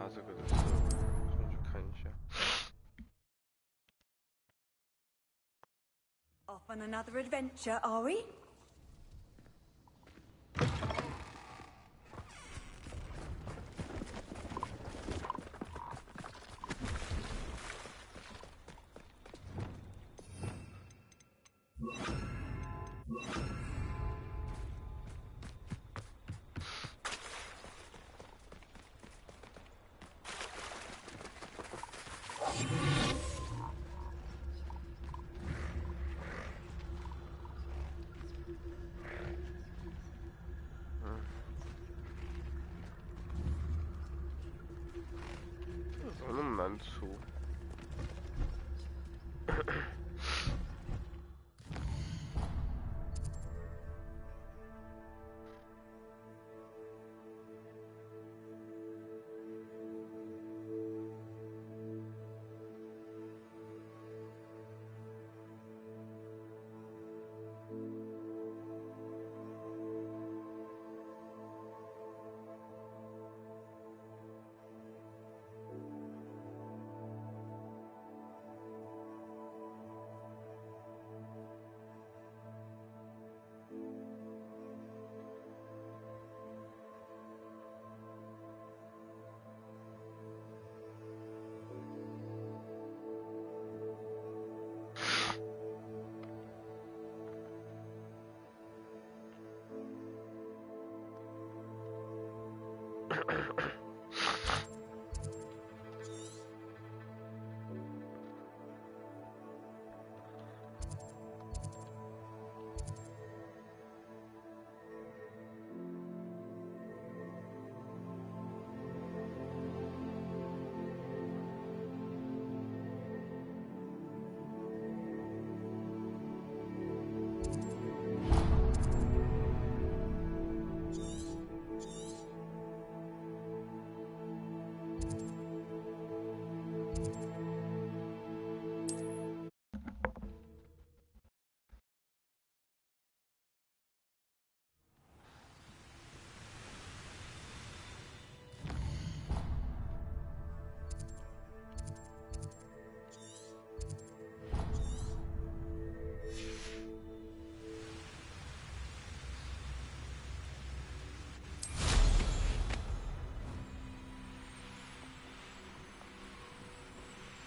这个的设备，我去看一下。Off on another adventure, are we?出。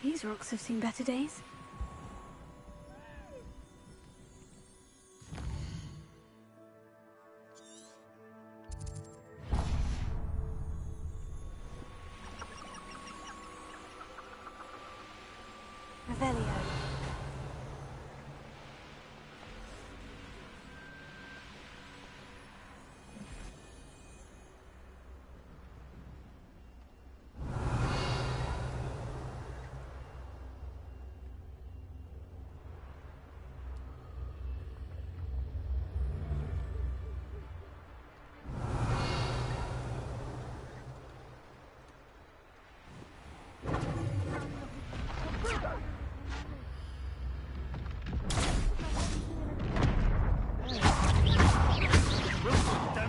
These rocks have seen better days. Revelio.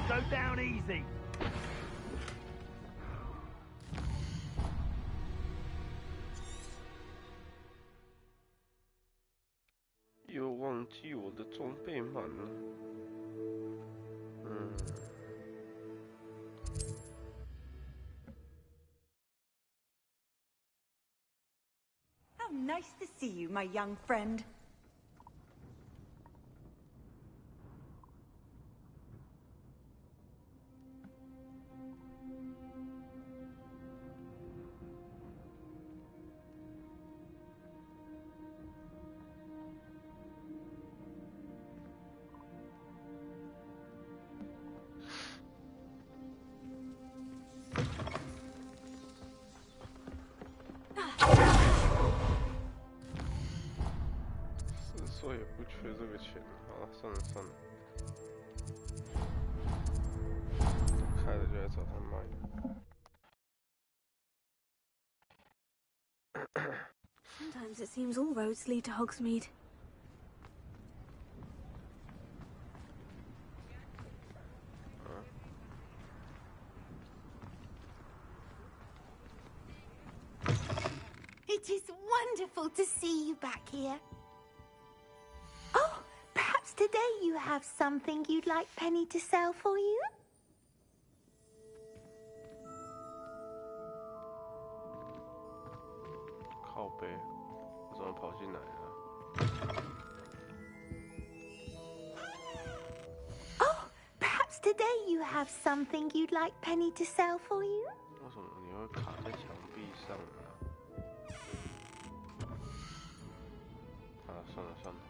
Go down easy. 又忘记我的装备满了。How nice to see you, my young friend.说也不缺这个钱，好了，算了算了，开了就来找他卖。Sometimes it seems all roads lead to Hogsmeade. It is wonderful to see you back here. Oh, perhaps today you have something you'd like Penny to sell for you? 靠背，我怎么跑进来了？ Oh, perhaps today you have something you'd like Penny to sell for you? 为什么你会卡在墙壁上呢？好了，算了算了。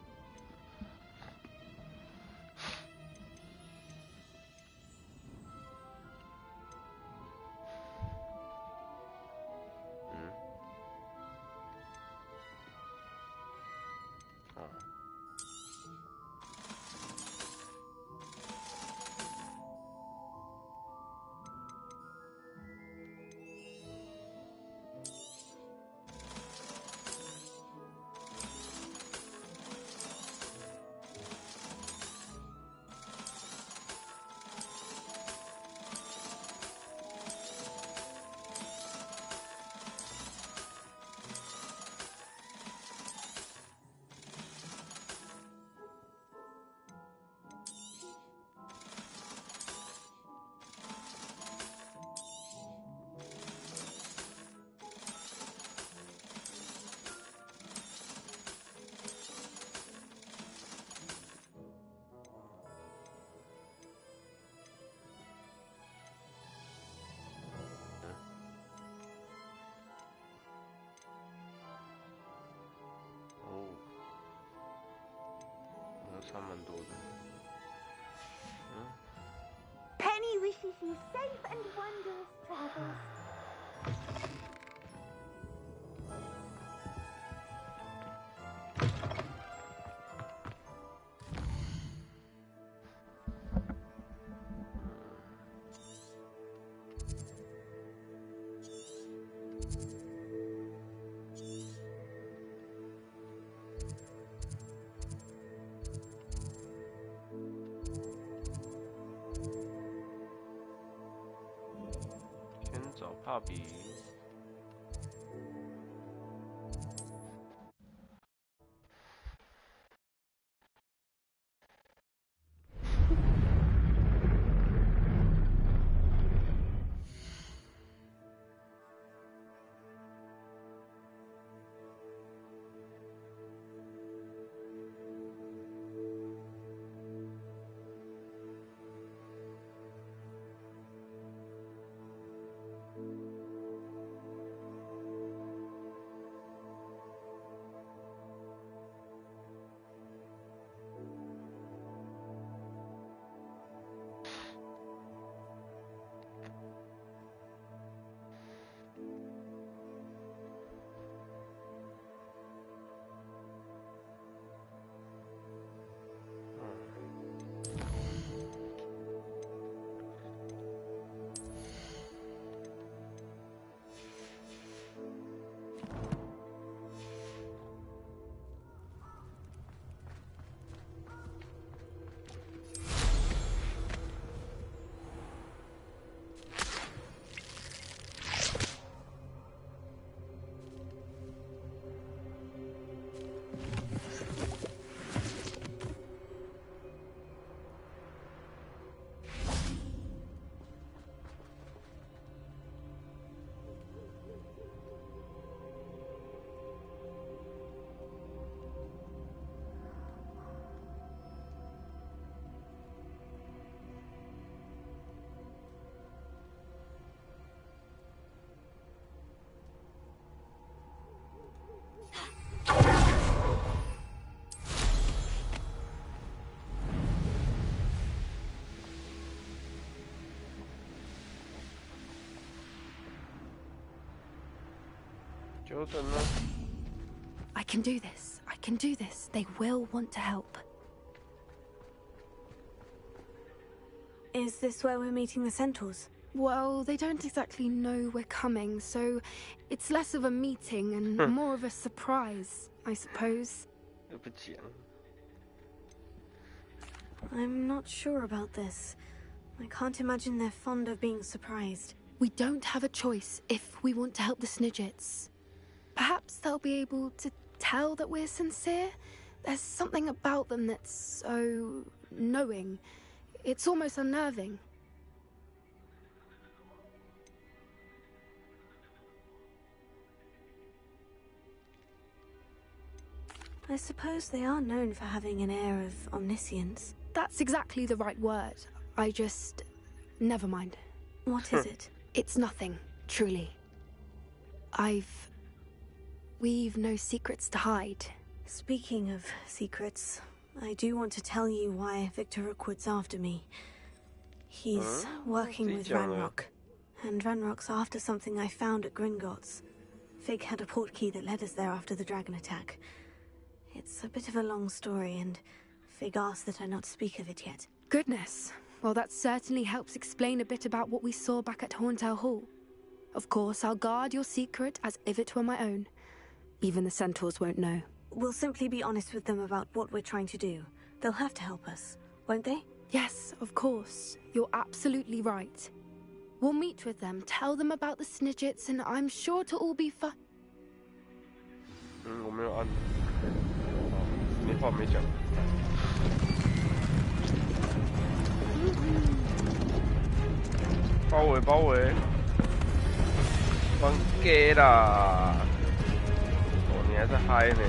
哦。 差蛮多的。Penny wishes you safe and wondrous travels. Puppy. I can do this. I can do this. They will want to help. Is this where we're meeting the centaurs? Well, they don't exactly know we're coming, so it's less of a meeting and more of a surprise, I suppose. I'm not sure about this. I can't imagine they're fond of being surprised. We don't have a choice if we want to help the Snidgets. Perhaps they'll be able to tell that we're sincere. There's something about them that's so knowing. It's almost unnerving. I suppose they are known for having an air of omniscience. That's exactly the right word. I just... never mind. What is it? It's nothing, truly. We've no secrets to hide. Speaking of secrets, I do want to tell you why Victor Rookwood's after me. He's working with Ranrock, and Ranrock's after something I found at Gringotts. Fig had a portkey that led us there after the dragon attack. It's a bit of a long story, and Fig asked that I not speak of it yet. Goodness. Well, that certainly helps explain a bit about what we saw back at Horntail Hall. Of course, I'll guard your secret as if it were my own. Even the centaurs won't know. We'll simply be honest with them about what we're trying to do. They'll have to help us, won't they? Yes, of course. You're absolutely right. We'll meet with them, tell them about the Snidgets, and I'm sure it'll all be fun. 我没有按，没话没讲。包围包围，放 gay 啦！哦，你还在嗨呢。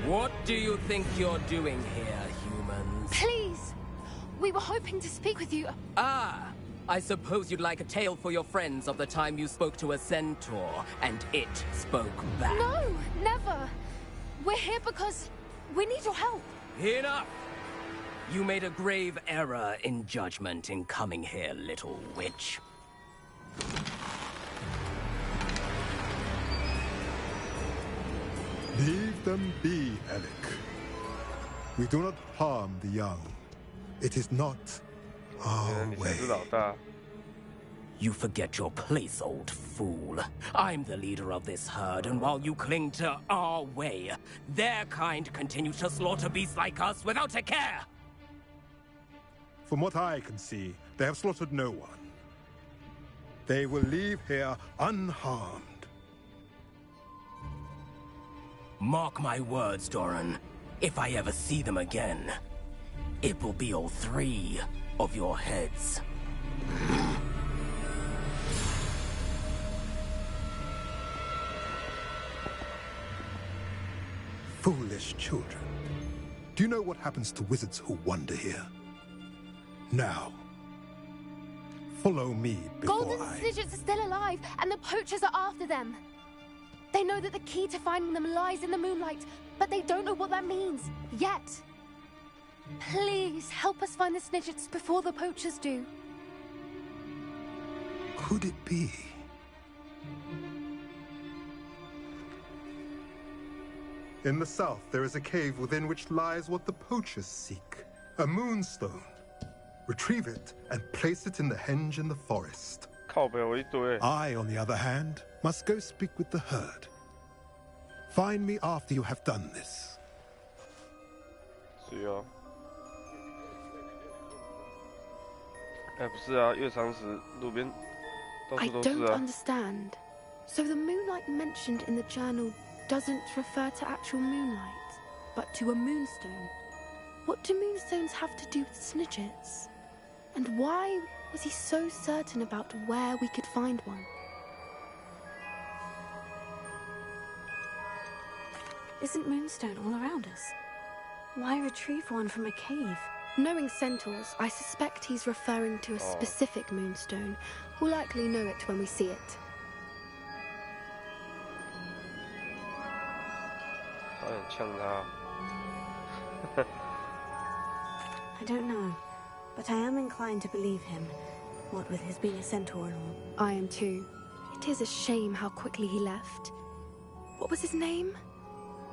What do you think you're doing here, humans? Please! We were hoping to speak with you. Ah, I suppose you'd like a tale for your friends of the time you spoke to a centaur, and it spoke back. No, never. We're here because we need your help. Enough! You made a grave error in judgment in coming here, little witch. Leave them be, Alec. We do not harm the young. It is not our 你才 way. 是老大。 You forget your place, old fool. I'm the leader of this herd, and while you cling to our way, their kind continues to slaughter beasts like us without a care. From what I can see, they have slaughtered no one. They will leave here unharmed. Mark my words, Doran. If I ever see them again, it will be all 3 of your heads. Foolish children. Do you know what happens to wizards who wander here? Now, follow me before Golden I... Snidgets are still alive, and the poachers are after them. They know that the key to finding them lies in the moonlight, but they don't know what that means, yet. Please, help us find the Snidgets before the poachers do. Could it be? In the south, there is a cave within which lies what the poachers seek. A moonstone. Retrieve it and place it in the henge in the forest. 靠北我一堆。 I, on the other hand, must go speak with the herd. Find me after you have done this. 是啊。哎，不是啊，越长时路边到 I 处都是 don't 啊。 understand. So the moonlight mentioned in the journal doesn't refer to actual moonlight, but to a moonstone. What do moonstones have to do with Snidgets? And why was he so certain about where we could find one? Isn't Moonstone all around us? Why retrieve one from a cave? Knowing centaurs, I suspect he's referring to a specific moonstone. We'll likely know it when we see it. 好想呛他。 I don't know, but I am inclined to believe him, what with his being a centaur and all. I am too. It is a shame how quickly he left. What was his name?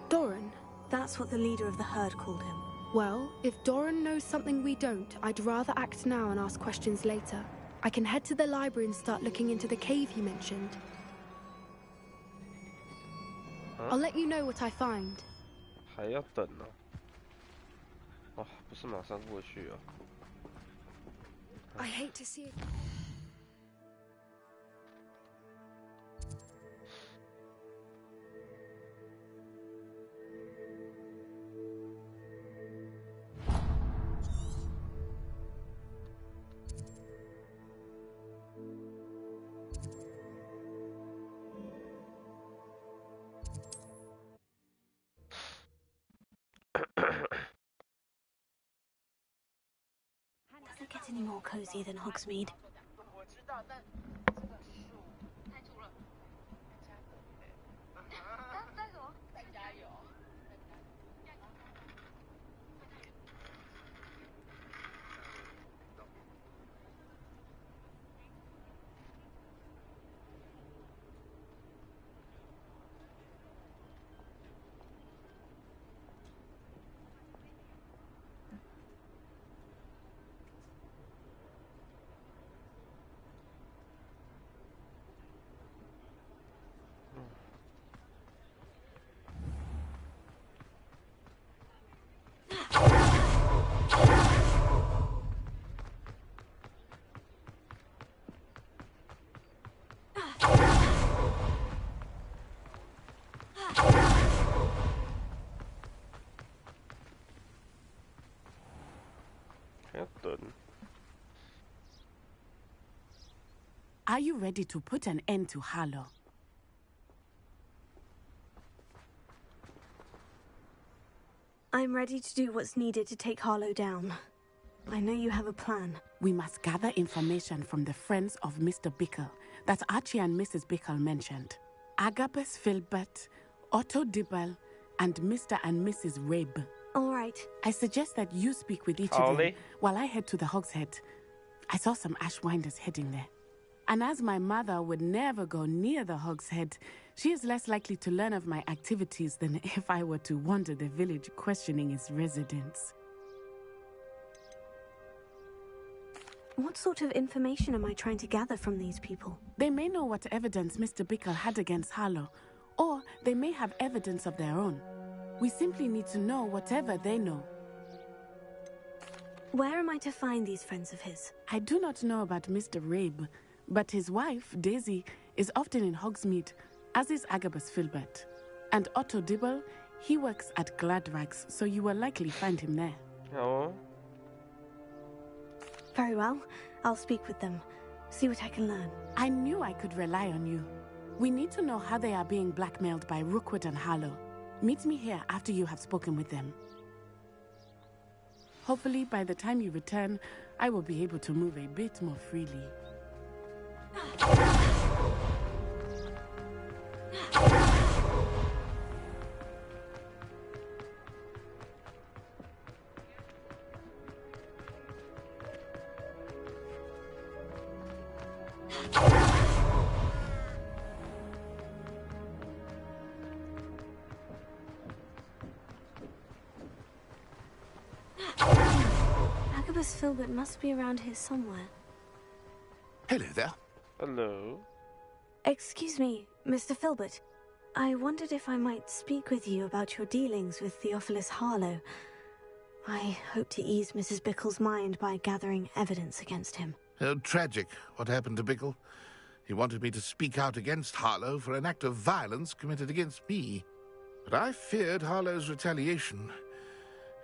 Doran. That's what the leader of the herd called him. Well, if Doran knows something we don't, I'd rather act now and ask questions later. I can head to the library and start looking into the cave you mentioned. I'll let you know what I find. 还要等呢、哦，不是马上过去啊。 I hate to see it. any more cozy than Hogsmeade. Are you ready to put an end to Harlow? I'm ready to do what's needed to take Harlow down. I know you have a plan. We must gather information from the friends of Mr. Bickle that Archie and Mrs. Bickle mentioned. Agabus Filbert, Otto Dibble, and Mr. and Mrs. Rabe. All right. I suggest that you speak with each of them while I head to the Hogshead. I saw some Ashwinders heading there. And as my mother would never go near the Hogshead, she is less likely to learn of my activities than if I were to wander the village questioning its residents. What sort of information am I trying to gather from these people? They may know what evidence Mr. Bickle had against Harlow, or they may have evidence of their own. We simply need to know whatever they know. Where am I to find these friends of his? I do not know about Mr. Rabe, but his wife, Daisy, is often in Hogsmeade, as is Agabus Filbert. And Otto Dibble, he works at Gladrags, so you will likely find him there. Oh. Very well. I'll speak with them. See what I can learn. I knew I could rely on you. We need to know how they are being blackmailed by Rookwood and Harlow. Meet me here after you have spoken with them. Hopefully, by the time you return, I will be able to move a bit more freely. Agabus Filbert must be around here somewhere. Hello there. Hello. Excuse me, Mr. Filbert. I wondered if I might speak with you about your dealings with Theophilus Harlow. I hope to ease Mrs. Bickle's mind by gathering evidence against him. Oh, tragic what happened to Bickle. He wanted me to speak out against Harlow for an act of violence committed against me. But I feared Harlow's retaliation,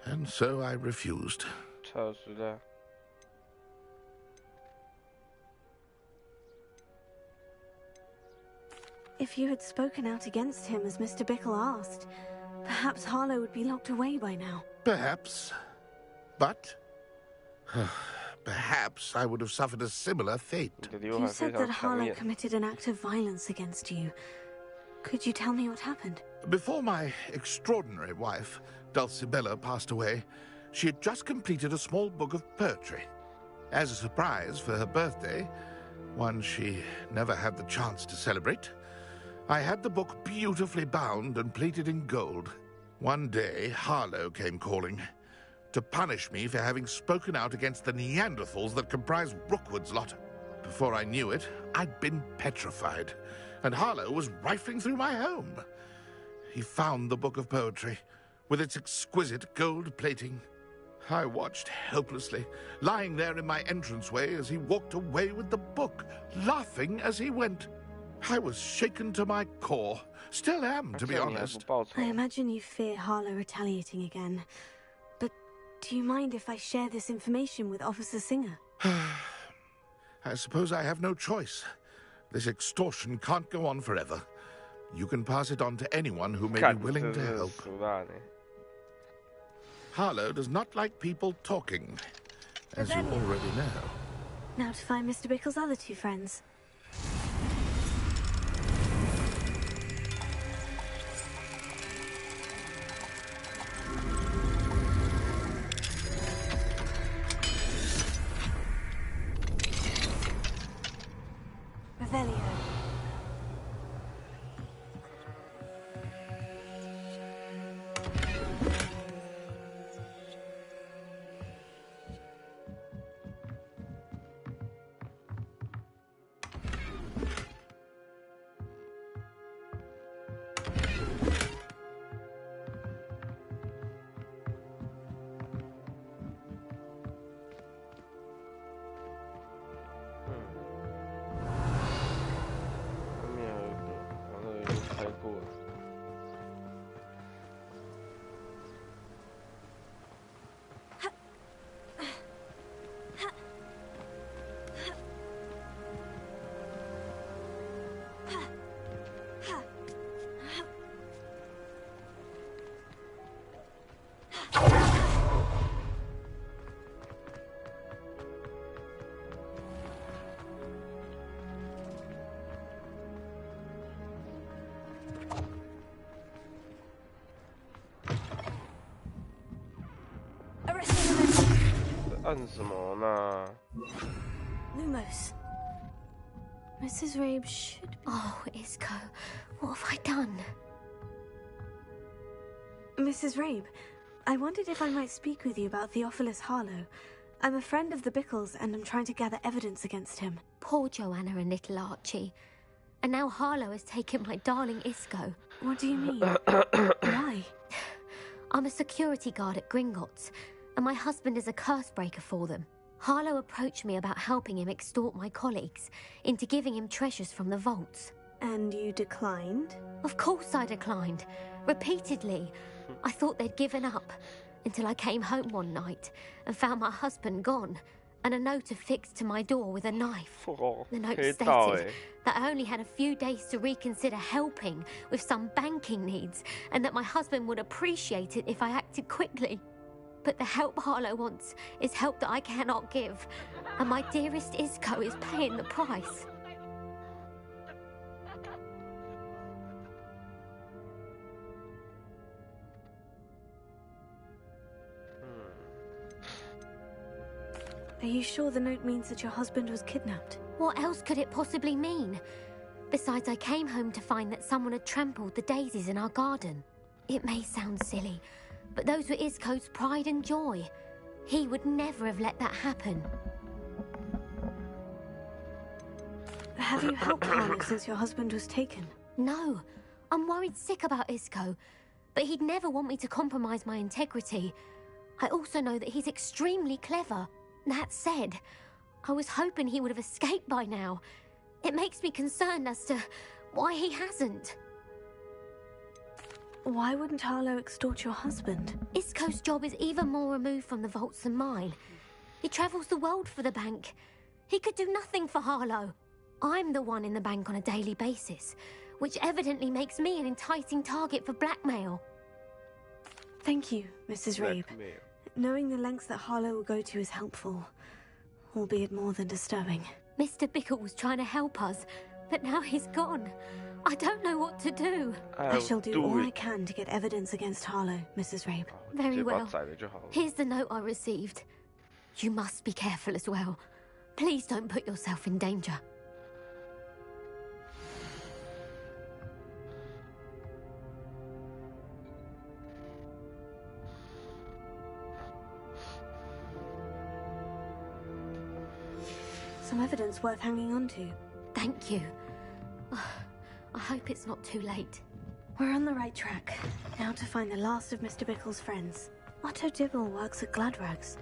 and so I refused. If you had spoken out against him as Mr. Bickle asked, perhaps Harlow would be locked away by now. Perhaps. But perhaps I would have suffered a similar fate. You said that Harlow committed an act of violence against you. Could you tell me what happened? Before my extraordinary wife, Dulcibella, passed away, she had just completed a small book of poetry. As a surprise for her birthday, one she never had the chance to celebrate, I had the book beautifully bound and plated in gold. One day, Harlow came calling to punish me for having spoken out against the Neanderthals that comprised Rookwood's lot. Before I knew it, I'd been petrified, and Harlow was rifling through my home. He found the book of poetry, with its exquisite gold plating. I watched helplessly, lying there in my entranceway as he walked away with the book, laughing as he went. I was shaken to my core. Still am, to be honest. I imagine you fear Harlow retaliating again. But do you mind if I share this information with Officer Singer? I suppose I have no choice. This extortion can't go on forever. You can pass it on to anyone who may be willing to help. Harlow does not like people talking. as you already know. Now to find Mr. Bickle's other two friends. Revelio. Lumos. Mrs. Rabe should be... Oh, Isco, what have I done? Mrs. Rabe, I wondered if I might speak with you about Theophilus Harlow. I'm a friend of the Bickles and I'm trying to gather evidence against him. Poor Joanna and little Archie. And now Harlow has taken my darling Isco. What do you mean? Why? I'm a security guard at Gringotts, and my husband is a curse breaker for them. Harlow approached me about helping him extort my colleagues into giving him treasures from the vaults. And you declined? Of course I declined. Repeatedly. I thought they'd given up, until I came home one night and found my husband gone, and a note affixed to my door with a knife. The note stated that I only had a few days to reconsider helping with some banking needs, and that my husband would appreciate it if I acted quickly. But the help Harlow wants is help that I cannot give, and my dearest Isco is paying the price. Are you sure the note means that your husband was kidnapped? What else could it possibly mean? Besides, I came home to find that someone had trampled the daisies in our garden. It may sound silly, but those were Isco's pride and joy. He would never have let that happen. Have you helped Harlow since your husband was taken? No. I'm worried sick about Isco, but he'd never want me to compromise my integrity. I also know that he's extremely clever. That said, I was hoping he would have escaped by now. It makes me concerned as to why he hasn't. Why wouldn't Harlow extort your husband? Isco's job is even more removed from the vaults than mine. He travels the world for the bank. He could do nothing for Harlow. I'm the one in the bank on a daily basis, which evidently makes me an enticing target for blackmail. Thank you, Mrs. Rabe. Knowing the lengths that Harlow will go to is helpful, albeit more than disturbing. Mr. Bickle was trying to help us, but now he's gone. I don't know what to do. I shall do all I can to get evidence against Harlow, Mrs. Rabe. Very well. Here's the note I received. You must be careful as well. Please don't put yourself in danger. Some evidence worth hanging on to. Thank you. I hope it's not too late. We're on the right track. Now to find the last of Mr. Bickle's friends. Otto Dibble works at Gladrags.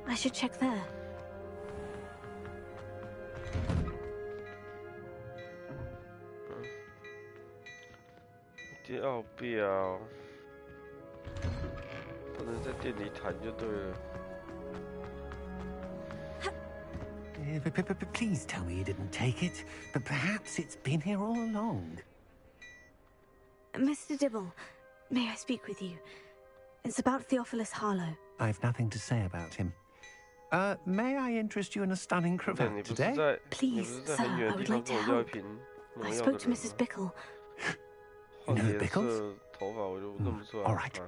I should check there. Please tell me you didn't take it, but perhaps it's been here all along. Mr. Dibble, may I speak with you? It's about Theophilus Harlow. I've nothing to say about him. May I interest you in a stunning cravat today? Please, sir, I would like to help. I spoke to Mrs. Bickle. You know Bickles? All right,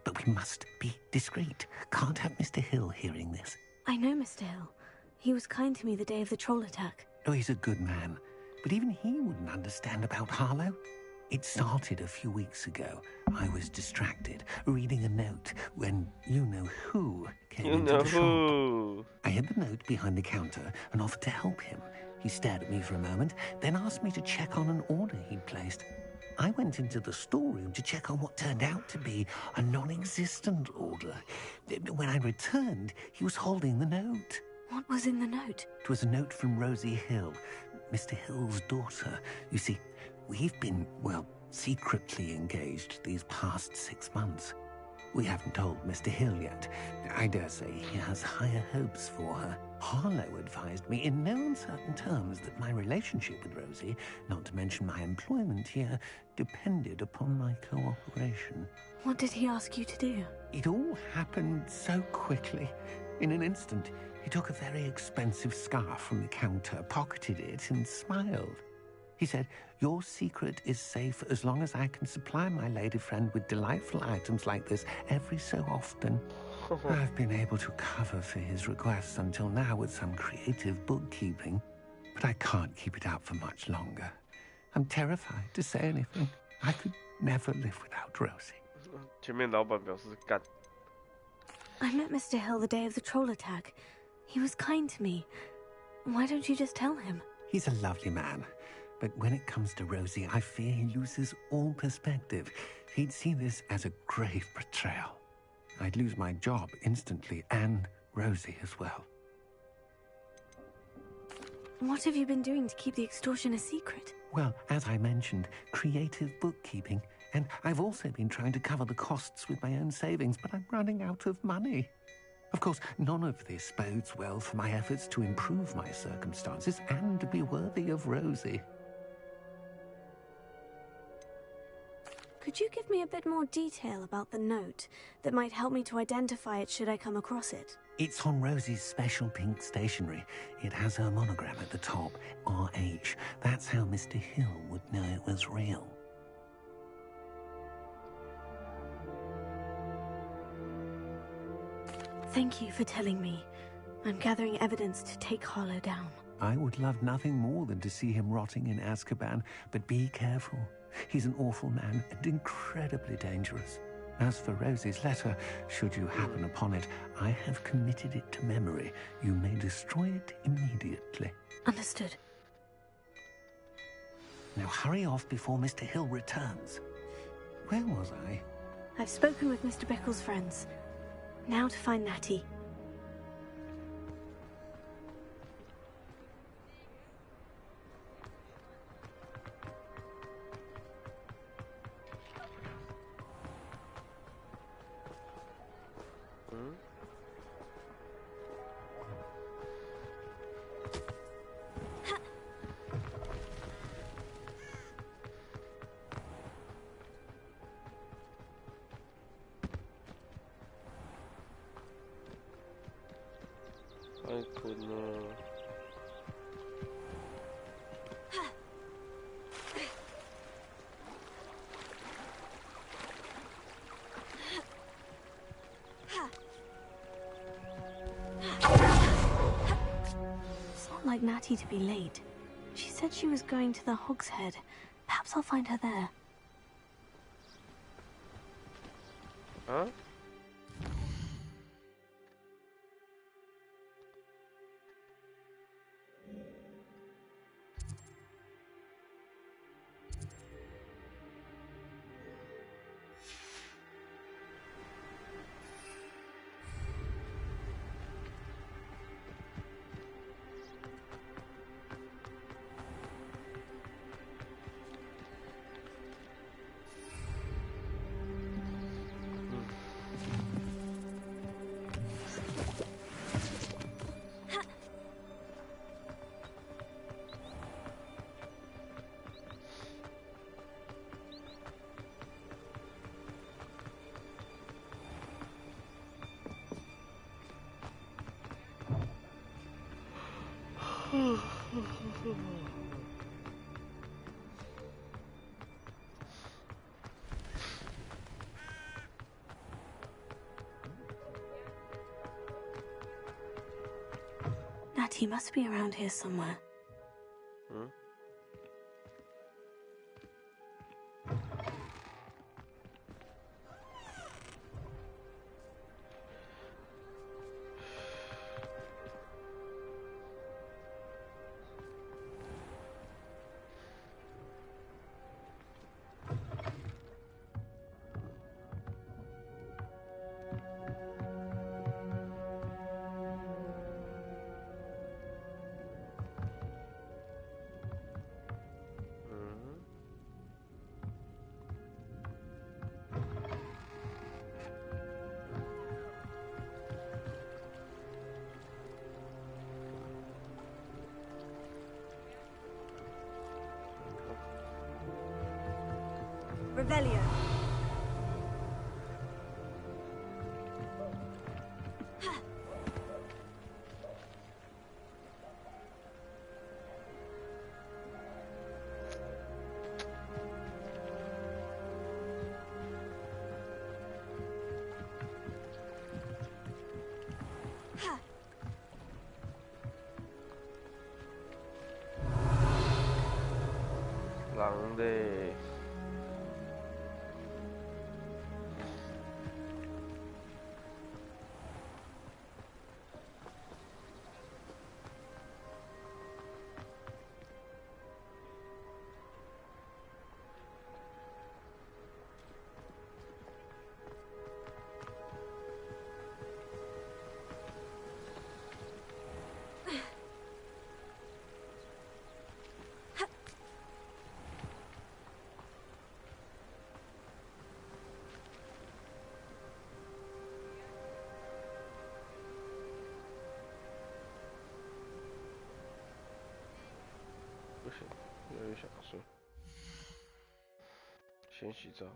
but we must be discreet. Can't have Mr. Hill hearing this. I know Mr. Hill. He was kind to me the day of the troll attack. Oh, he's a good man. But even he wouldn't understand about Harlow. It started a few weeks ago. I was distracted, reading a note, when you-know-who came into the shop. I hid the note behind the counter and offered to help him. He stared at me for a moment, then asked me to check on an order he'd placed. I went into the storeroom to check on what turned out to be a non-existent order. When I returned, he was holding the note. What was in the note? It was a note from Rosie Hill, Mr. Hill's daughter. You see, we've been, well, secretly engaged these past 6 months. We haven't told Mr. Hill yet. I dare say he has higher hopes for her. Harlow advised me in no uncertain terms that my relationship with Rosie, not to mention my employment here, depended upon my cooperation. What did he ask you to do? It all happened so quickly. In an instant, he took a very expensive scarf from the counter, pocketed it, and smiled. He said, "Your secret is safe as long as I can supply my lady friend with delightful items like this every so often." I've been able to cover for his requests until now with some creative bookkeeping, but I can't keep it up for much longer. I'm terrified to say anything. I could never live without Rosie. 前面老板表示干。 I met Mr. Hill the day of the troll attack. He was kind to me. Why don't you just tell him? He's a lovely man. But when it comes to Rosie, I fear he loses all perspective. He'd see this as a grave betrayal. I'd lose my job instantly, and Rosie as well. What have you been doing to keep the extortion a secret? Well, as I mentioned, creative bookkeeping. And I've also been trying to cover the costs with my own savings, but I'm running out of money. Of course, none of this bodes well for my efforts to improve my circumstances and to be worthy of Rosie. Could you give me a bit more detail about the note that might help me to identify it should I come across it? It's on Rosie's special pink stationery. It has her monogram at the top, RH. That's how Mr. Hill would know it was real. Thank you for telling me. I'm gathering evidence to take Harlow down. I would love nothing more than to see him rotting in Azkaban, but be careful. He's an awful man and incredibly dangerous. As for Rosie's letter, should you happen upon it, I have committed it to memory. You may destroy it immediately. Understood. Now hurry off before Mr. Hill returns. Where was I? I've spoken with Mr. Bickle's friends. Now to find Natty. Like Natty to be late. She said she was going to the Hog's Head. Perhaps I'll find her there. Huh? Natty must be around here somewhere. Revelio.狼的。不行，有点想睡，先洗澡了。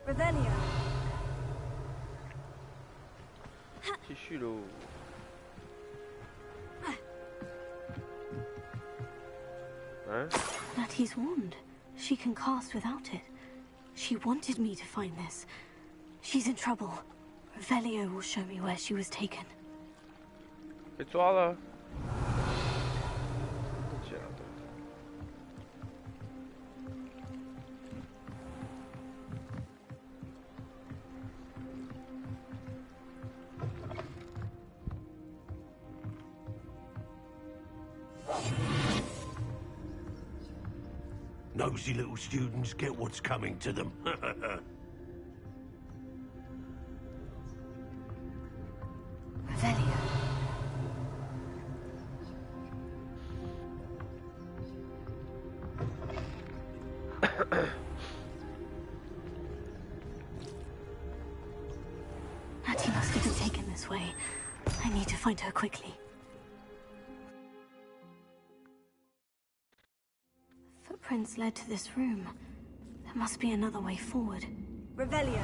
Revelio. Tissue. Natty's wand. She can cast without it. She wanted me to find this. She's in trouble. Revelio will show me where she was taken. Pistola. Nosy little students get what's coming to them. Revelio. Natty must have been taken this way. I need to find her quickly. Footprints led to this room. There must be another way forward. Revelio.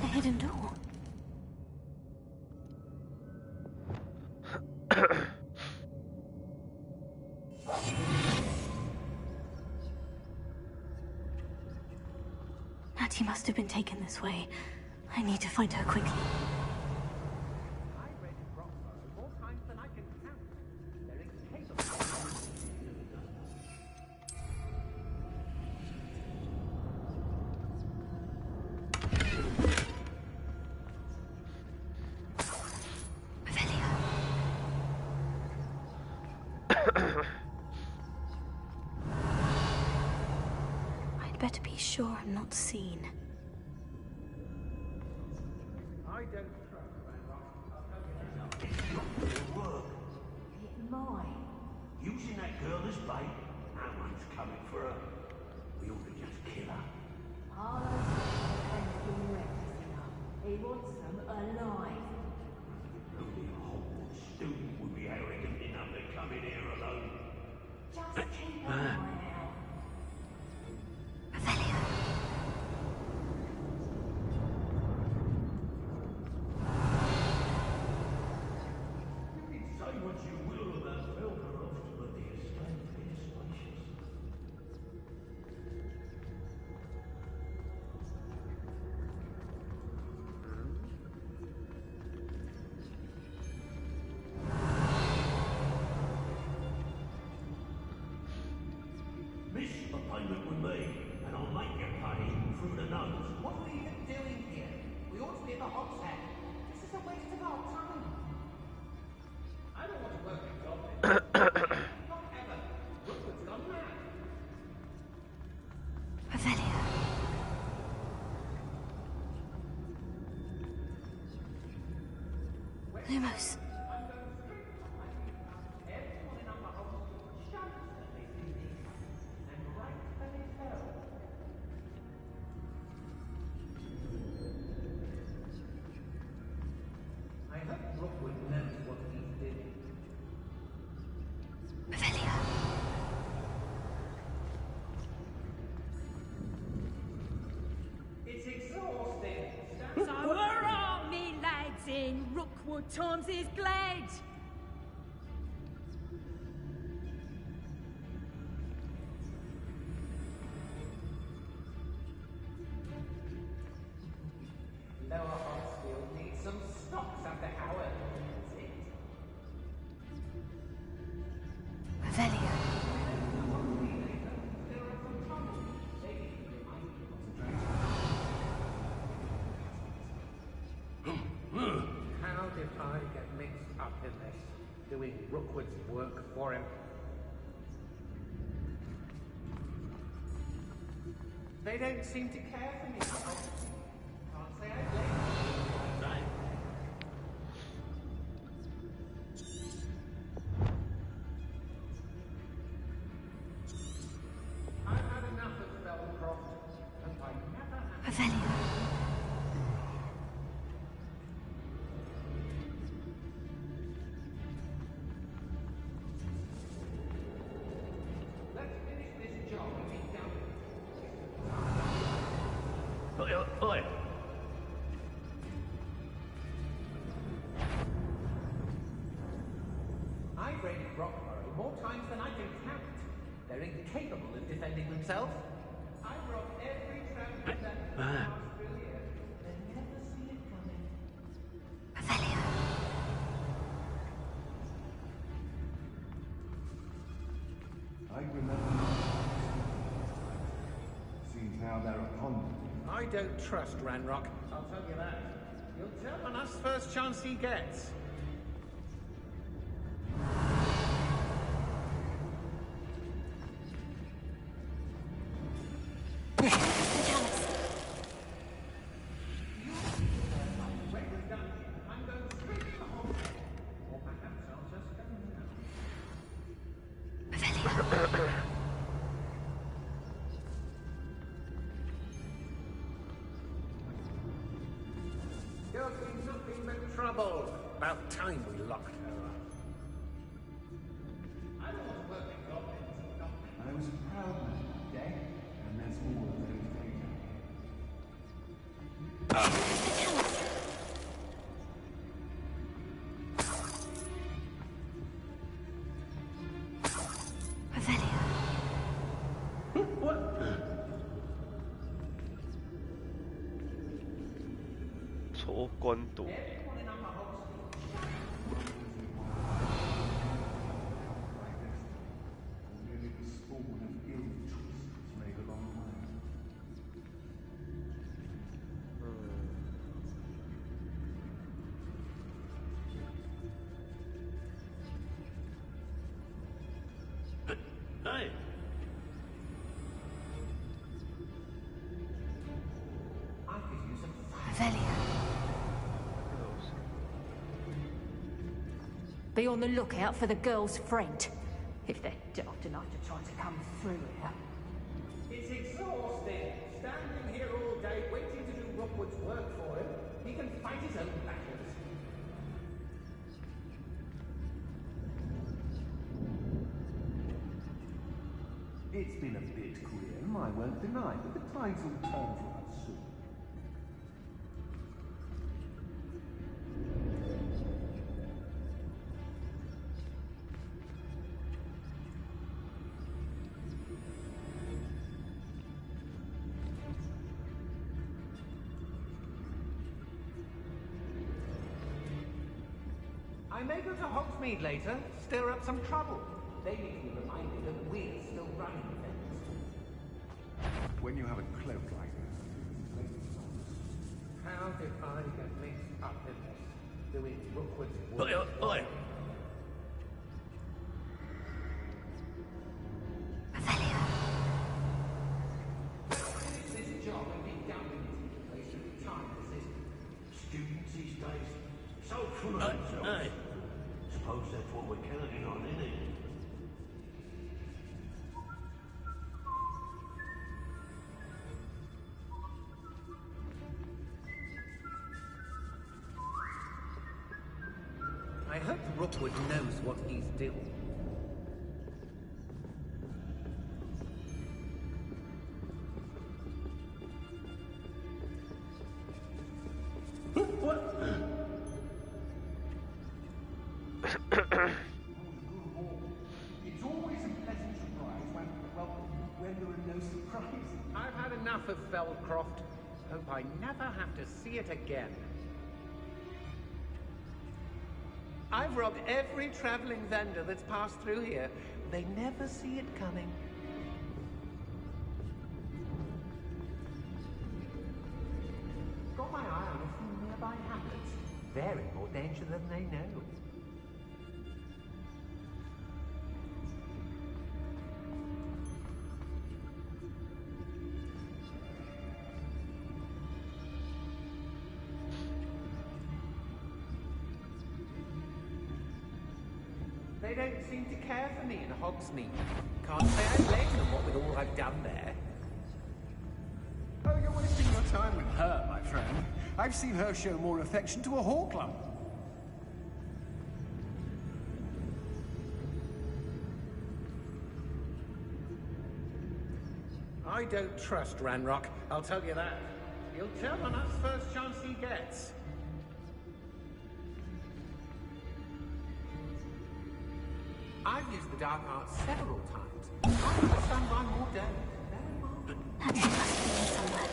A hidden door. Natty must have been taken this way. I need to find her quickly. I'd better be sure I'm not seen. I don't trust using that girl as bait, no one's coming for her. We ought to just kill her. He wants them alive. Only a whole student would be arrogant enough to come in here alone. Just keep an eye out. You can say what you will about Belgorod, but the estate is spacious. Miss a payment with me, and I'll make you pay through the nose. What are we even doing here? We ought to be at the Hogshead. This is a waste of our time. I don't want to work in Goblin. Not ever. Rookwood's gone mad. Revelio. Lumos. Everyone in our house shouts that they do this. And right when they fell. I hope Rookwood knows what he's doing. Revelio. It's exhausting. So hurrah, me lads in Rookwood times is glad. Lower Hogsfield needs some stocks under Howard. That's it. Revelio. How did I get mixed up in this? Doing Rookwood's work for him? They don't seem to care for me. Can't say I blame them. Oi! I've raided Rockborough more times than I can count. They're incapable of defending themselves. I've robbed every traveler that passed through here. They never see it coming. I remember. Seems now they're upon me. I don't trust Ranrock, I'll tell you that. He'll tell on us first chance he gets. You'll be nothing but trouble. About time we locked her up. I don't want to work with goblins. I was a proud man that day, and there's more of those days 소권도 Hey! I could use a Be on the lookout for the girl's friend. If they're daft enough to try to come through here. It's exhausting. Standing here all day waiting to do Rookwood's work for him. He can fight his own battles. It's been a bit grim, I won't deny, but the tides will turn for us soon. I may go to Hogsmeade later, stir up some trouble. They need to be reminded that we're still running things. When you have a cloak like this, How did I get mixed up in this? Doing Rookwood's work? Oi, oi! This job and be done with it. They should be time for this. Students these days, so full of themselves. Suppose that's what we're counting on, isn't it? I hope Rookwood knows what he's doing. What? it's always a pleasant surprise when there are no surprises. I've had enough of Feldcroft. Hope I never have to see it again. I've robbed every traveling vendor that's passed through here. They never see it coming. Got my eye on a few nearby hackers. They're in more danger than they know. They don't seem to care for me in Hogsmeade. Can't say I blame them, what with all I've done there. Oh, you're wasting your time with her, my friend. I've seen her show more affection to a Hawklum. I don't trust Ranrock, I'll tell you that. He'll turn on us first chance he gets. I've used the dark arts several times. I could stand by more days. That must be in somewhere.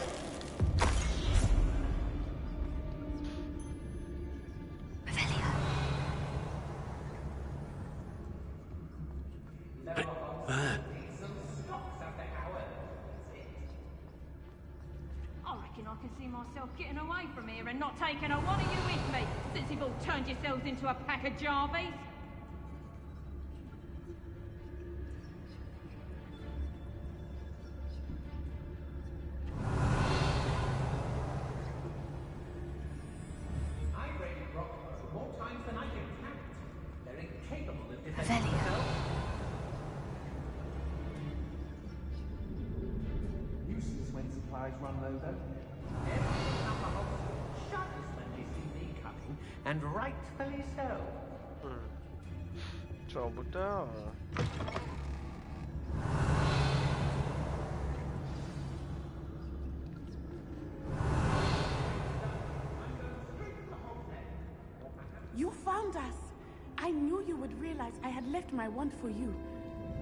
I can see myself getting away from here and not taking a one of you with me, since you've all turned yourselves into a pack of Jarvies. I've raided Rockborough more times than I can count. They're incapable of defending themselves. Nuisance when supplies run low, though. Everyone up the hospital shudders when they see me coming, and rightfully so. 找不到。You found us! I knew you would realize I had left my wand for you.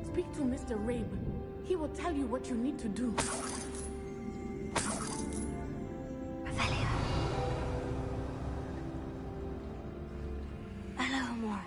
Speak to Mr. Rabe. He will tell you what you need to do. Hello, Amor.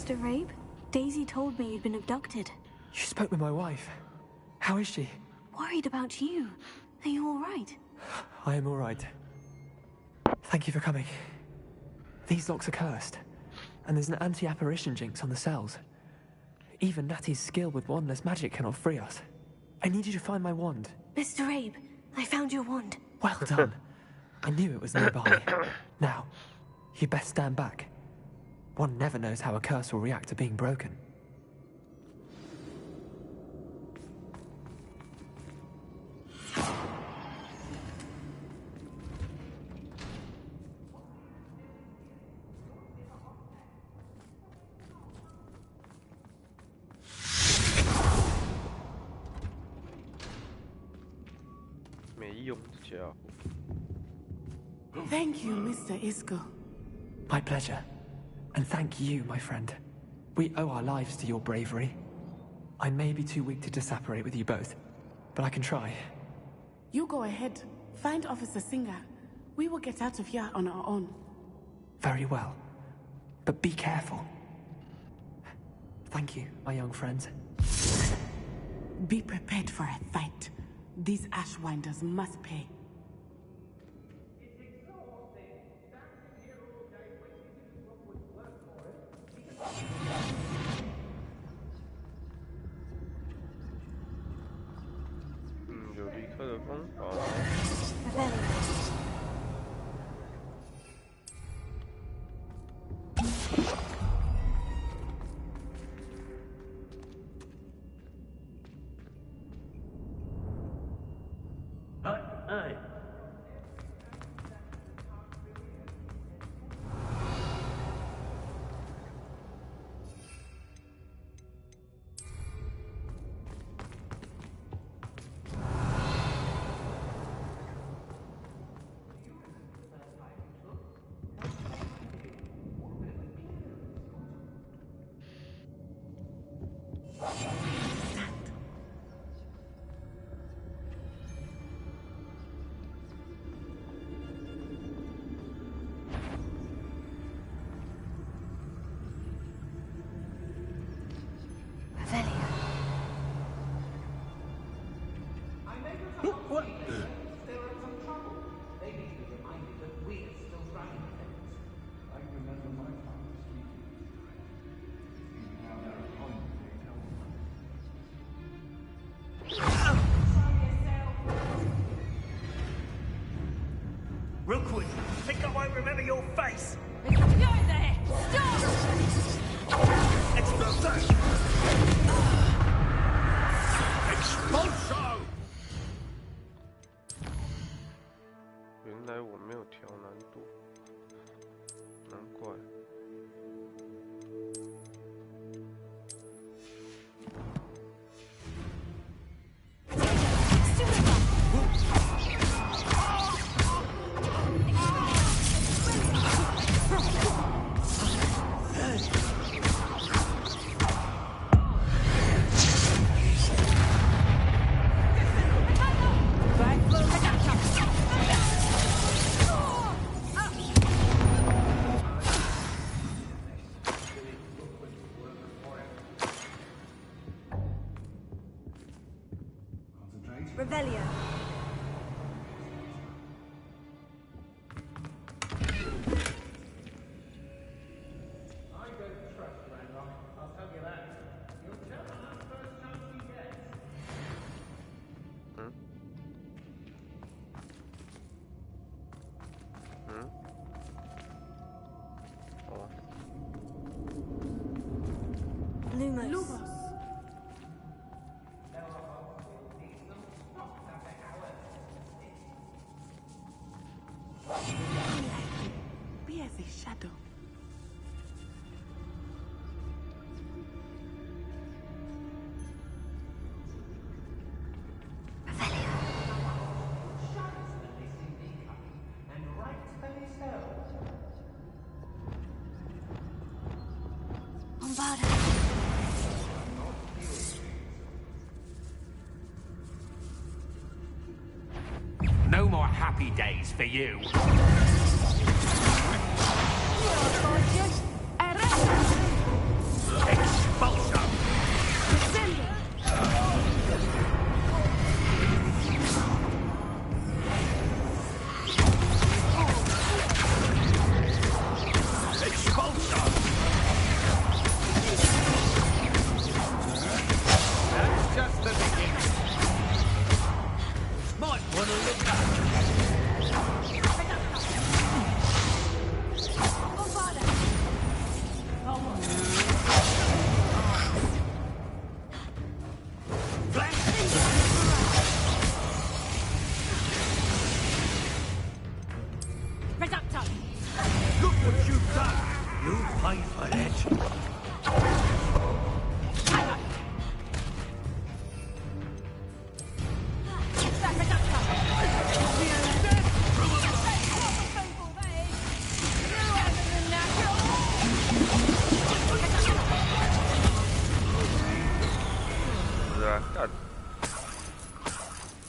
Mr. Rabe, Daisy told me you'd been abducted. You spoke with my wife. How is she? Worried about you. Are you all right? I am all right. Thank you for coming. These locks are cursed, and there's an anti-apparition jinx on the cells. Even Natty's skill with wandless magic cannot free us. I need you to find my wand. Mr. Rabe, I found your wand. Well done. I knew it was nearby. Now, you best stand back. One never knows how a curse will react to being broken. Thank you, Mr. Isco. My pleasure. And thank you, my friend. We owe our lives to your bravery. I may be too weak to disapparate with you both, but I can try. You go ahead. Find Officer Singer. We will get out of here on our own. Very well. But be careful. Thank you, my young friends. Be prepared for a fight. These Ashwinders must pay. Revelio. I don't trust Ranrock, I'll tell you that. He'll turn on us first chance he gets. Lumos. Lumos. Be as a shadow. And right very so. Bombada. No more happy days for you. Expulsion! Expulsion! That's just the beginning. Might want to look up. Look what you've done! You'll pay for it!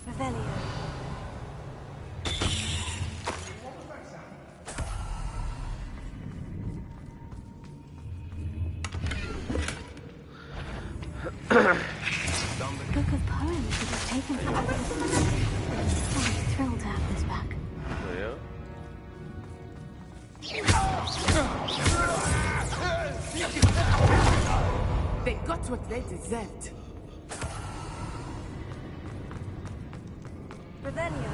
Revelio. Book of poems that was taken from I'm thrilled to have this back. They got what they deserved. Revelio.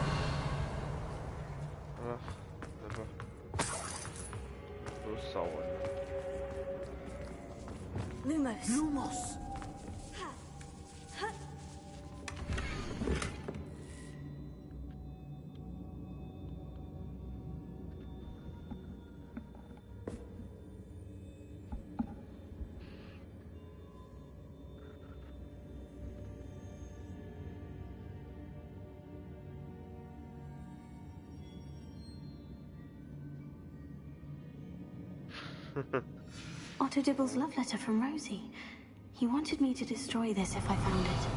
Lumos. Lumos. Otto Dibble's love letter from Rosie. He wanted me to destroy this if I found it.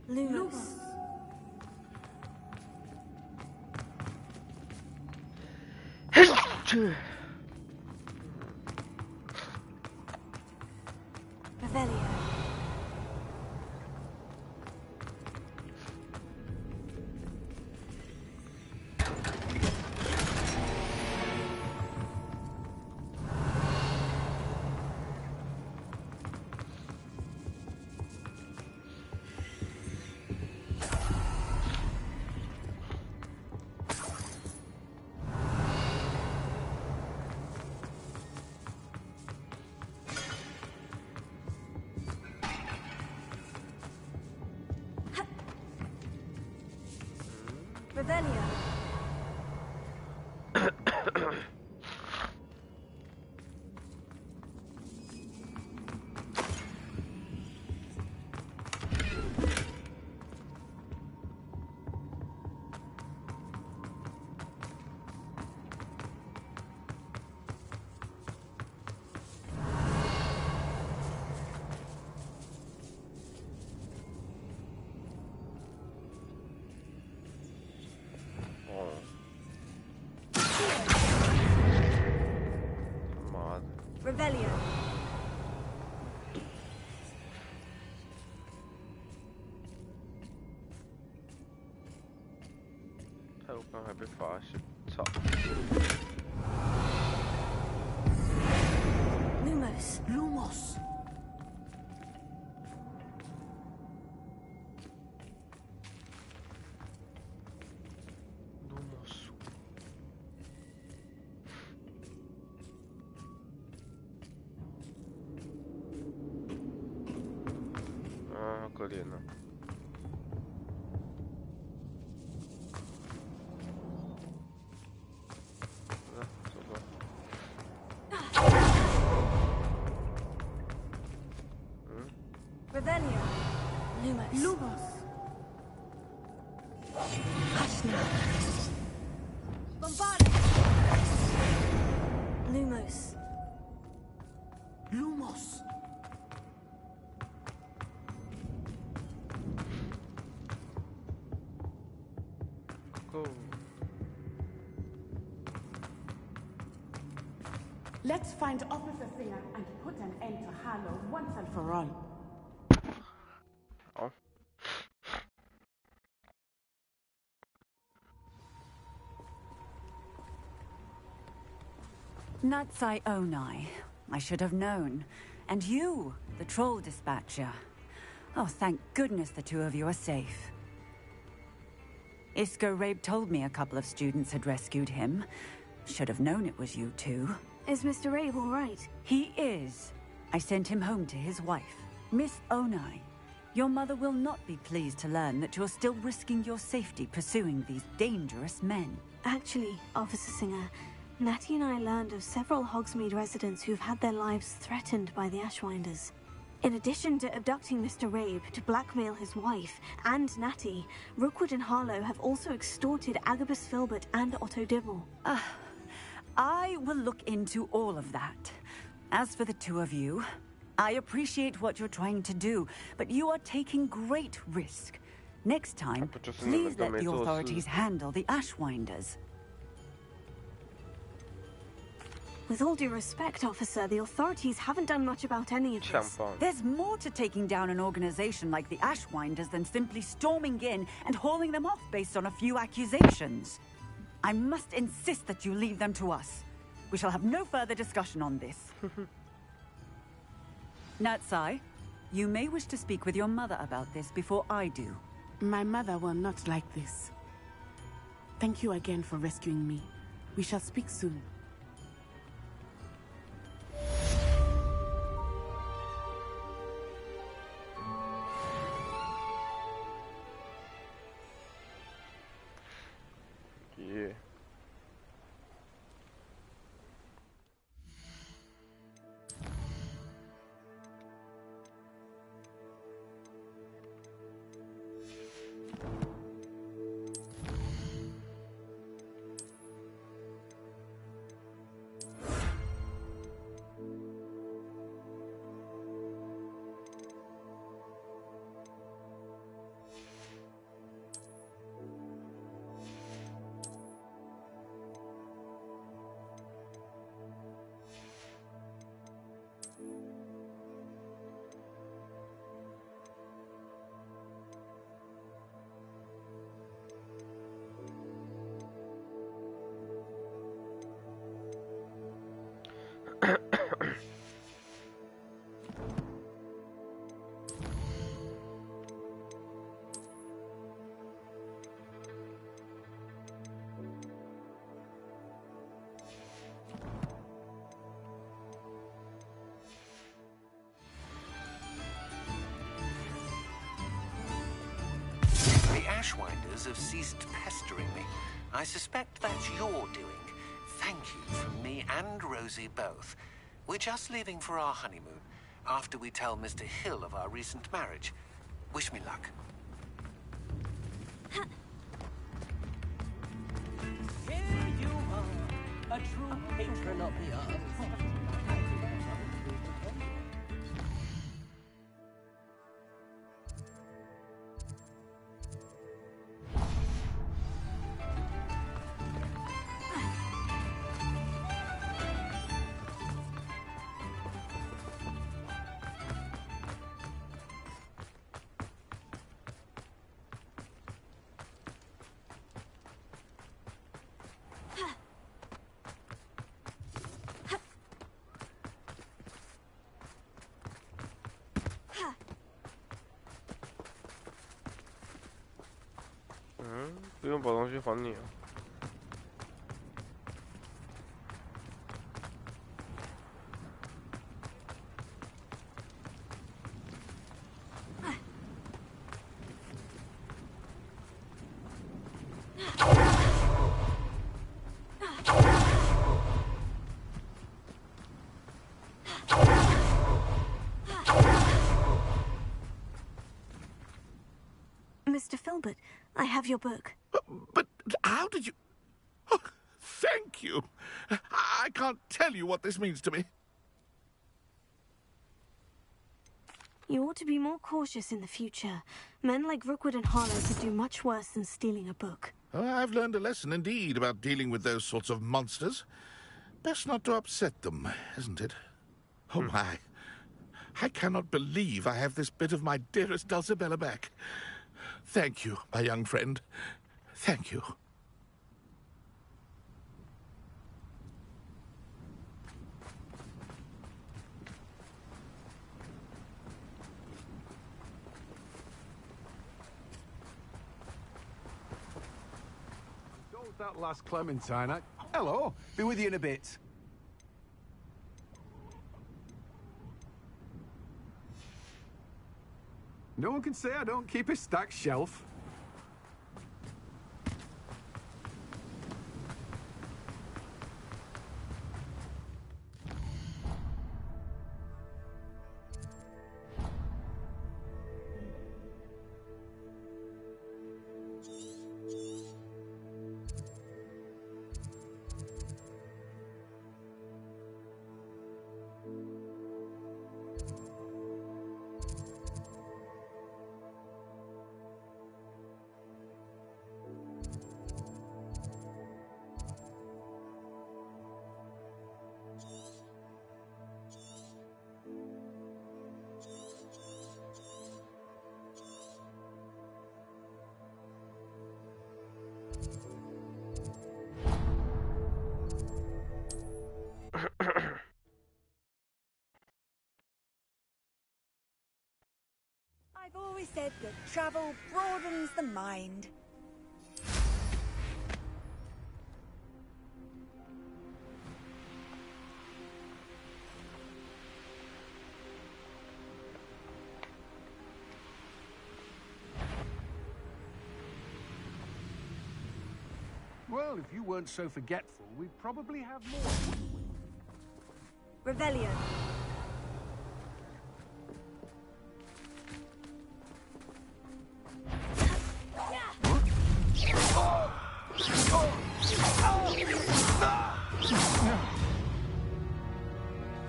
Lumos. Revelio. Revelio. Open vai bli fácil. Só. Lumos. Lumos. Ah, colina. Revelio. Lumos. Lumos. Hush now. Bombard. Lumos. Lumos. Go. Let's find Officer Singer and put an end to Harlow once and for all. Oh. Natsai Onai. I should have known. And you, the troll dispatcher. Oh, thank goodness the two of you are safe. Isco Rabe told me a couple of students had rescued him. Should have known it was you two. Is Mr. Rabe all right? He is. I sent him home to his wife. Miss Onai, your mother will not be pleased to learn that you're still risking your safety pursuing these dangerous men. Actually, Officer Singer, Natty and I learned of several Hogsmeade residents who've had their lives threatened by the Ashwinders. In addition to abducting Mr. Rabe to blackmail his wife and Natty, Rookwood and Harlow have also extorted Agabus Filbert and Otto Dibble. I will look into all of that. As for the two of you, I appreciate what you're trying to do, but you are taking great risk. Next time, please let the authorities handle the Ashwinders. With all due respect, officer, the authorities haven't done much about any of this. There's more to taking down an organization like the Ashwinders than simply storming in and hauling them off based on a few accusations. I must insist that you leave them to us. We shall have no further discussion on this. Natsai, you may wish to speak with your mother about this before I do. My mother will not like this. Thank you again for rescuing me. We shall speak soon. Yeah. Ashwinders have ceased pestering me. I suspect that's your doing. Thank you from me and Rosie both. We're just leaving for our honeymoon, after we tell Mr. Hill of our recent marriage. Wish me luck. Here you are, a true patron of the earth. 不用把东西还你啊。Mr. Filbert, I have your book. But how did you... Oh, thank you. I can't tell you what this means to me. You ought to be more cautious in the future. Men like Rookwood and Harlow could do much worse than stealing a book. Oh, I've learned a lesson indeed about dealing with those sorts of monsters. Best not to upset them, isn't it? Oh, my. I cannot believe I have this bit of my dearest Dulcibella back. Thank you, my young friend. Thank you. Sold that last clementine. Hello. Be with you in a bit. No one can say I don't keep a stacked shelf. I've always said that travel broadens the mind. Well, if you weren't so forgetful, we'd probably have more, wouldn't we? Revelio.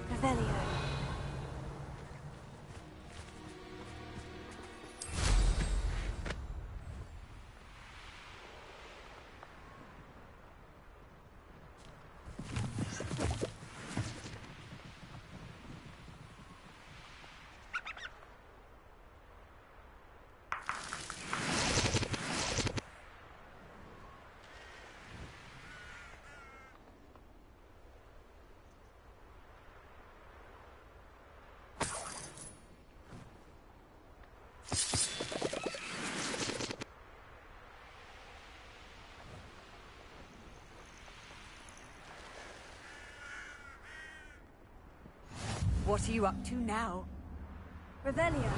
Revelio. What are you up to now? Revelio.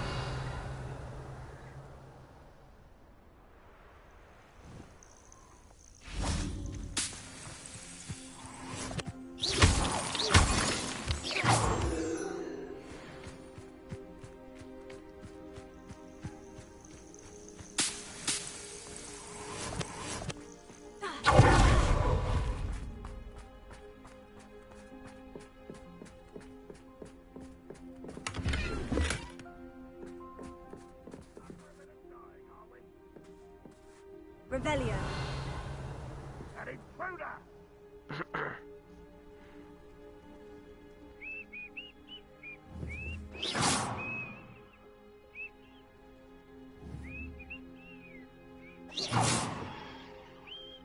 Revelio. An intruder!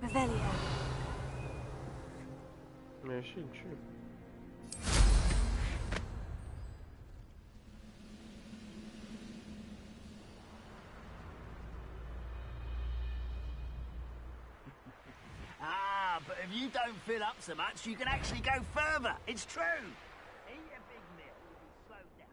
Revelio. 没兴趣。but if you don't fill up so much, you can actually go further. It's true. Eat a big meal. Slow down.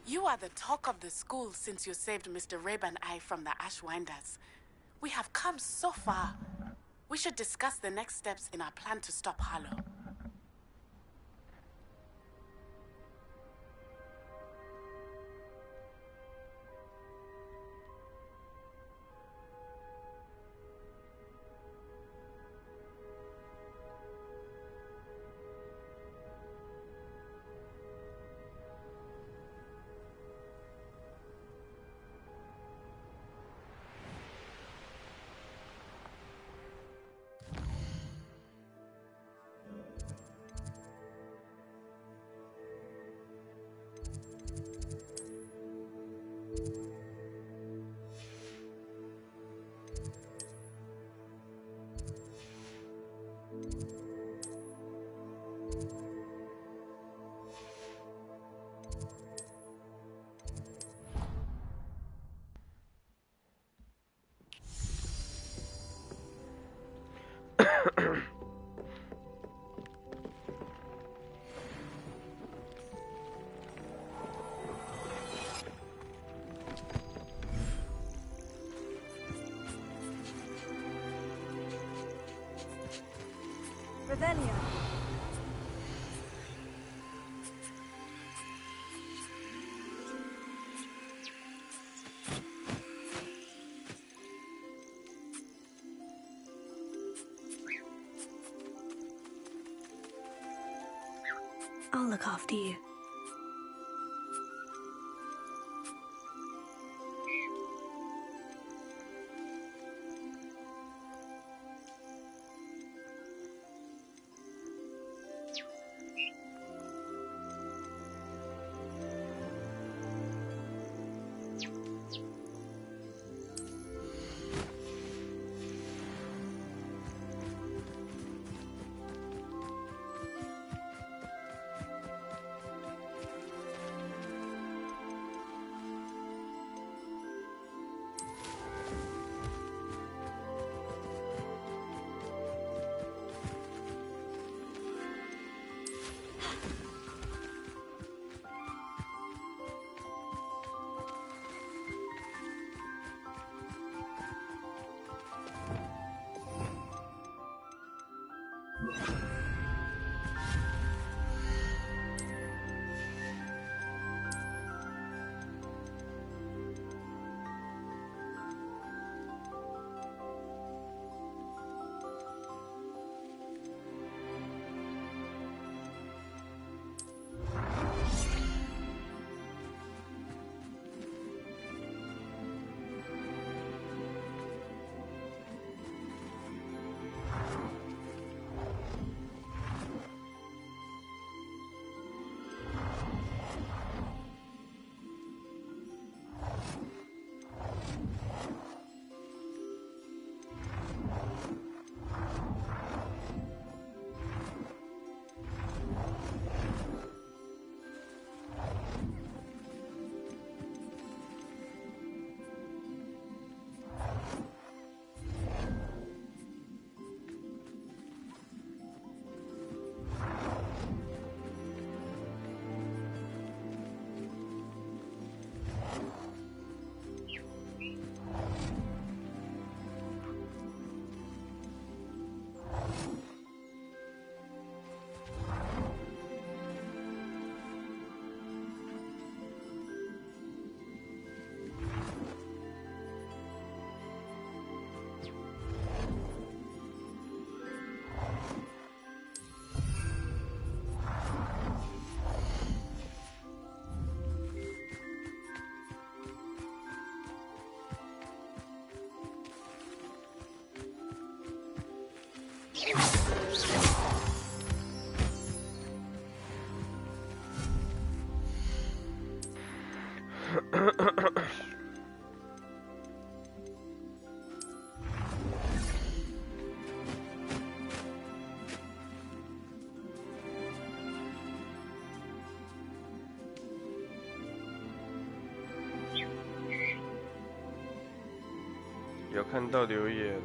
You are the talk of the school since you saved Mr. Rabe and I from the Ashwinders. We have come so far. We should discuss the next steps in our plan to stop Harlow. Revelio. I'll look after you. 有看到留言。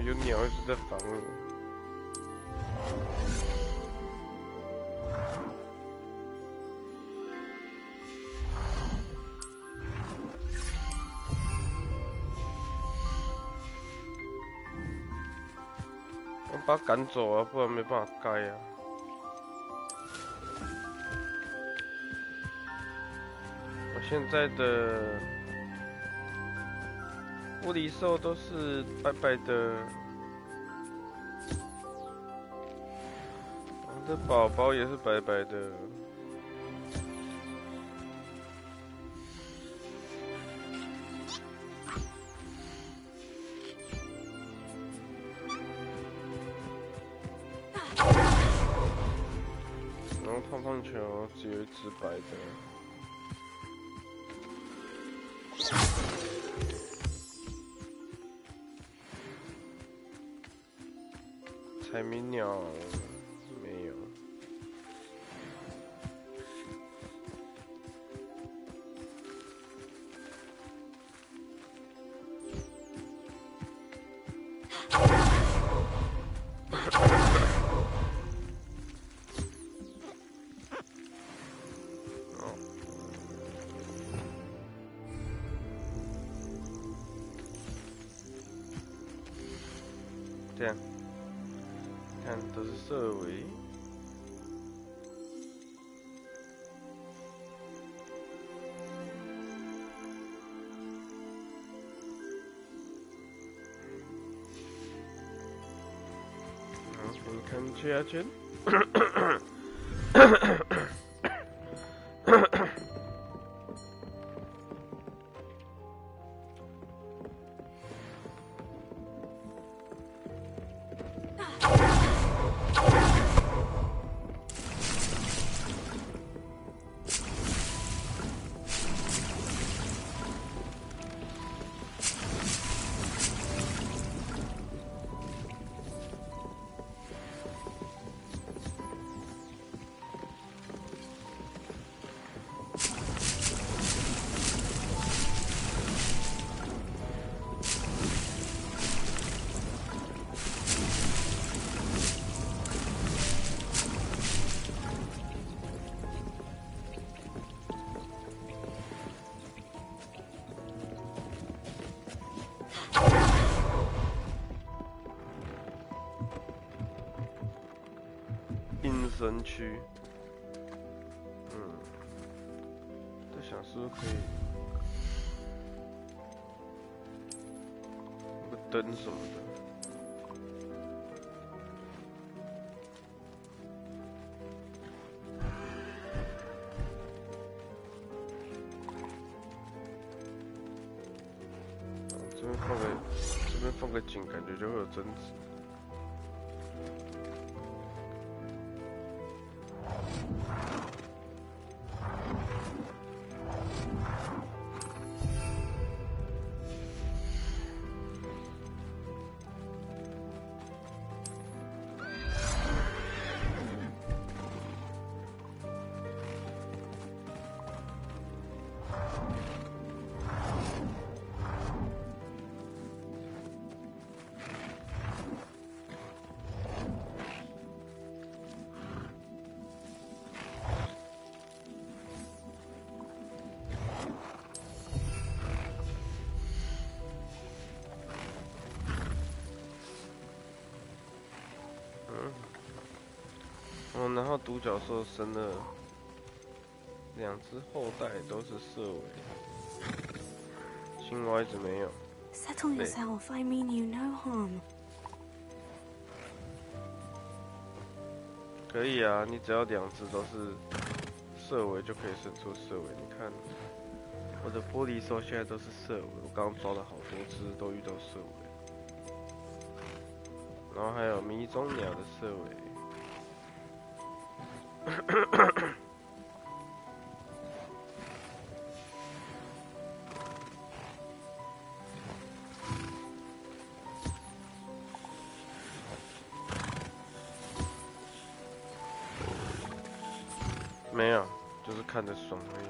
有鸟一直在防你。我把它赶走啊，不然没办法盖啊。我现在的物理兽都是白白的，我的宝宝也是白白的。然后胖胖球只有一只白的。彩鸣鸟没有。这样。看，都是色尾。好，给你看缺牙圈。阴身区，在想是不是可以有个灯什么的。这边放个井，感觉就会有争执。哦，然后独角兽生了2只后代，都是色尾，青蛙一直没有。Settle yourself. I mean you no harm. 可以啊，你只要2只都是色尾就可以生出色尾。你看，我的玻璃兽现在都是色尾，我刚刚抓了好多只都遇到色尾，然后还有迷踪鸟的色尾。没有，就是看着爽而已。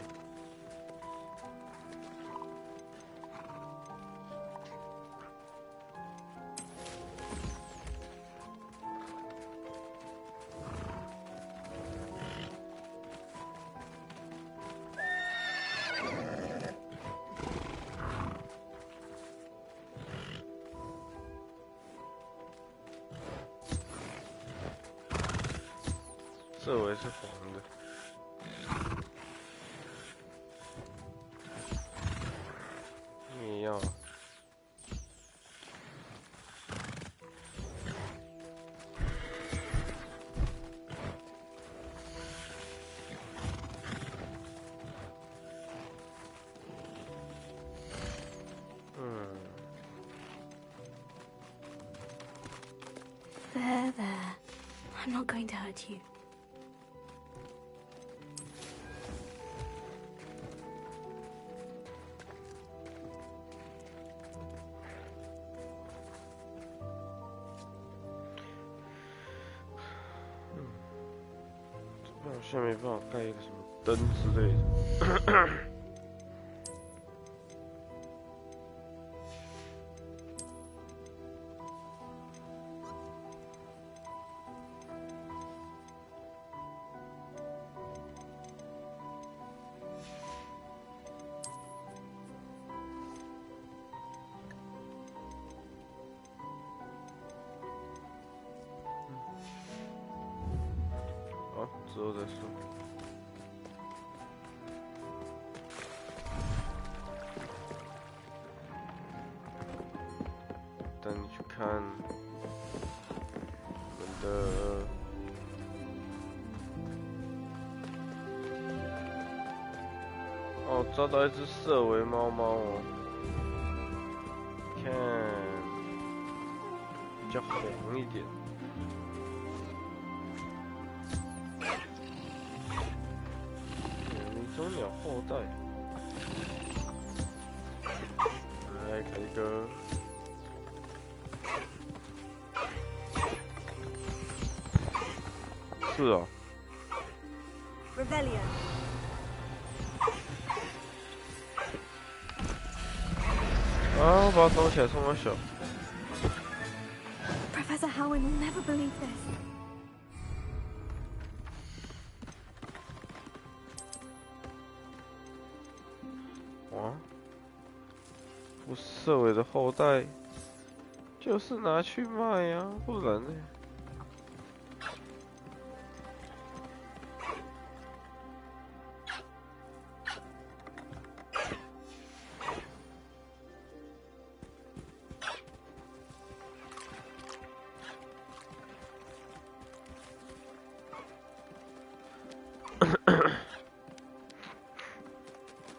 色尾是黄的。你也要？There, there. I'm not going to hurt you. 现在没办法盖一个什么灯之类的。好，之后再说。带你去看我们的哦，抓到一只色尾猫猫哦，看比较红一点。迷踪鸟后代，来开一个。是哦。Rebellion. 啊！把它收起来，送我手。Professor Howin will never believe this. 哇！不色尾的后代，就是拿去卖呀，不然呢？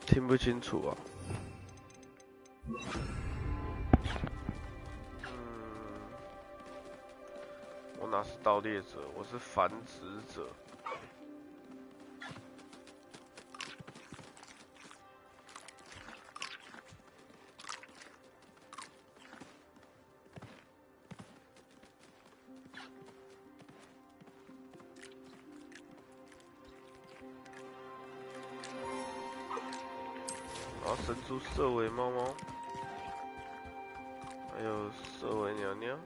听不清楚啊。我哪是盗猎者，我是繁殖者。然后生出色尾猫猫，还有色尾鸟鸟。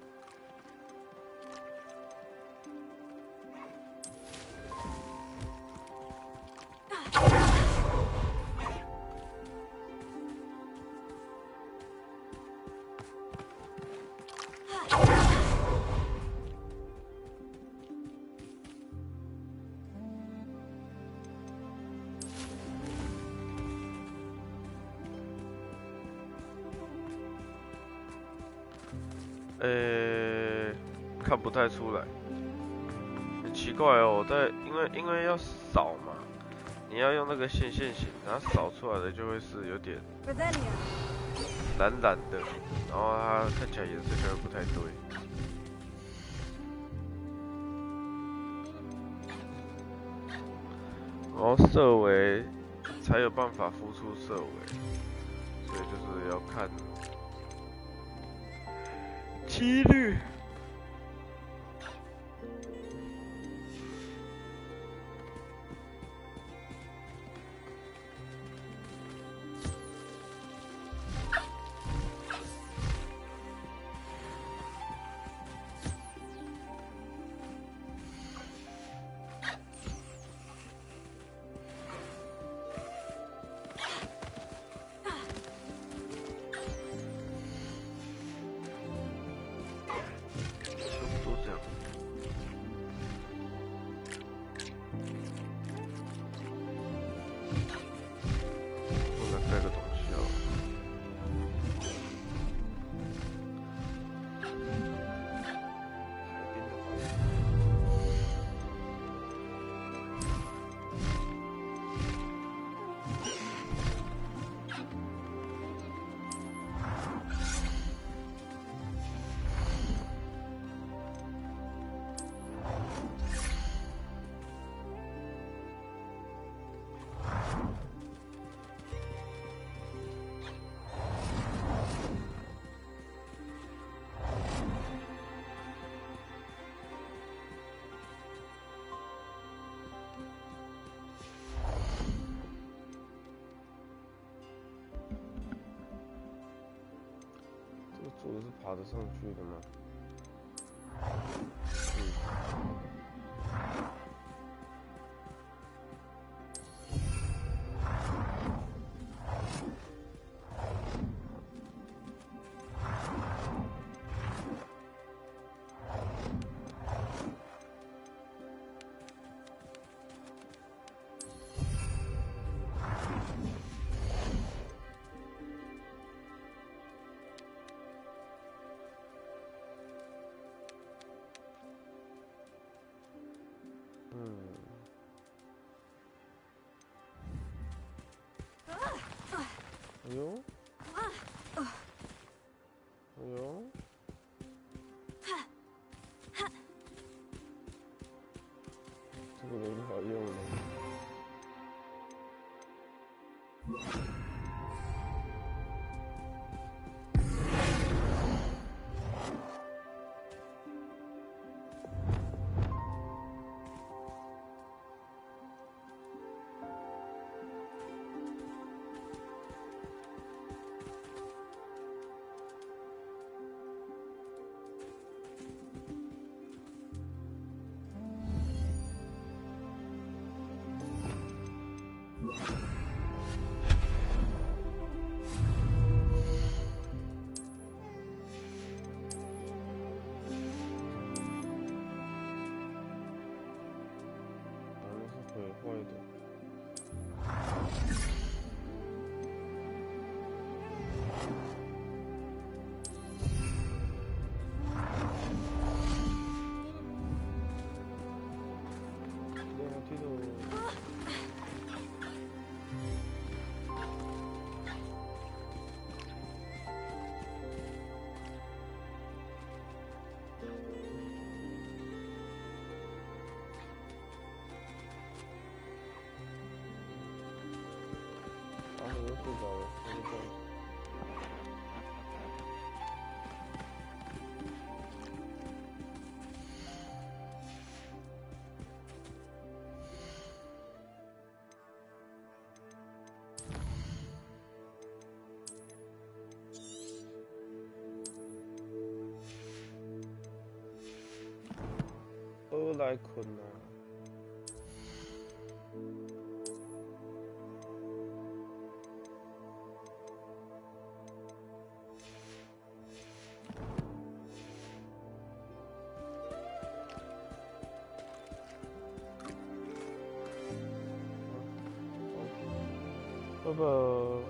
看不太出来，很奇怪哦。因为要扫嘛，你要用那个线型，它扫出来的就会是有点蓝蓝的，然后它看起来颜色就会不太对。然后色尾才有办法孵出色尾，所以就是要看几率。柱子是爬得上去的吗？哎呦，哎呦，这个不好用了。坏的。我睡着了，我就这样。来困啊。拜拜。